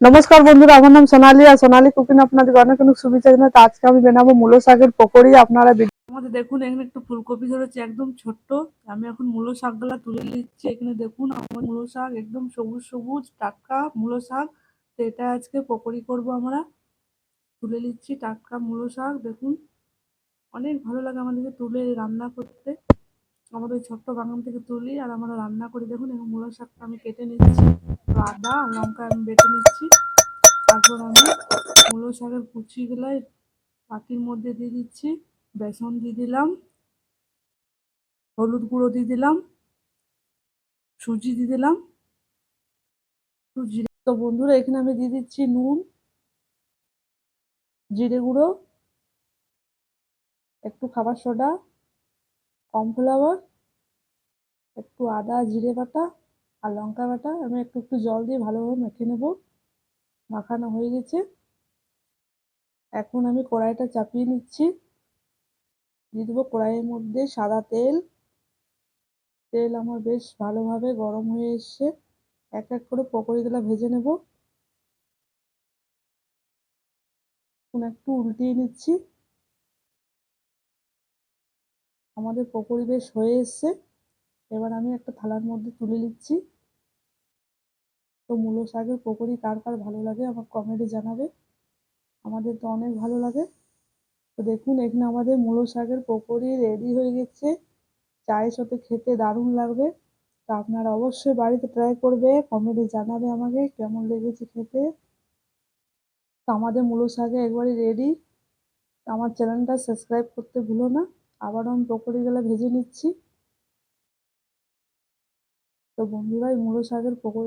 নমস্কার বন্ধুরা, আমার নাম সোনালী আর সোনালী কুকিং আপনাদের অনেক অনেক শুভেচ্ছা জানাই। তো আজকে আমি বানাবো মূলো শাকের পকোড়ি। আপনারা আমাদের দেখুন এখানে একটু ফুলকপি ধরেছে একদম ছোট্ট। আমি এখন মূলো শাকগুলা তুলে নিচ্ছি। এখানে দেখুন আমার মূলো শাক একদম সবুজ সবুজ টাটকা মূলো শাক। তো এটা আজকে পকোড়ি করব আমরা। তুলে নিচ্ছি টাটকা মূলো শাক। দেখুন অনেক ভালো লাগে আমাদেরকে তুলে রান্না করতে। আমাদের ছোট্ট বাগান থেকে তুলি আর আমরা রান্না করি। দেখুন এই মূলো শাকটা আমি কেটে নিচ্ছি। তো আদা আর লঙ্কা আমি বেটে নিচ্ছি। তারপর আমি মূলো শাকের কুচিগুলো বাটির মধ্যে দিয়ে দিচ্ছি। বেসন দিয়ে দিলাম, হলুদ গুঁড়ো দিয়ে দিলাম, সুজি দিয়ে দিলাম, একটু জিরে। তো বন্ধুরা এখানে আমি দিয়ে দিচ্ছি নুন, জিরে গুঁড়ো, একটু খাবার সোডা, কর্নফ্লাওয়ার, একটু আদা জিরে বাটা আর লঙ্কা বাটা। আমি একটু একটু জল দিয়ে ভালোভাবে মেখে নেব। মাখানো হয়ে গেছে। এখন আমি কড়াইটা চাপিয়ে নিচ্ছি। দিয়ে দেবো কড়াইয়ের মধ্যে সাদা তেল। তেল আমার বেশ ভালোভাবে গরম হয়ে এসছে। এক এক করে পকোড়িগুলো ভেজে নেব। এখন একটু উল্টিয়ে নিচ্ছি। আমাদের পকোড়ি বেশ হয়ে এসছে। এবার আমি একটা থালার মধ্যে তুলে নিচ্ছি। তো মূলো শাকের পকোড়ি কার কার ভালো লাগে আমার কমেন্টে জানাবে। আমাদের তো অনেক ভালো লাগে। তো দেখুন এখানে আমাদের মূলো শাকের পকোড়ি রেডি হয়ে গেছে। চায়ের সাথে খেতে দারুণ লাগবে। তো আপনারা অবশ্যই বাড়িতে ট্রাই করবে, কমেন্টে জানাবে আমাকে কেমন লেগেছে খেতে। তো আমাদের মূলো শাকে একবারে রেডি। আমার চ্যানেলটা সাবস্ক্রাইব করতে ভুলো না। আবারও আমি পকোড়িগুলো ভেজে নিচ্ছি। তো বন্ধুরা এই মূলো শাকের পকোড়ি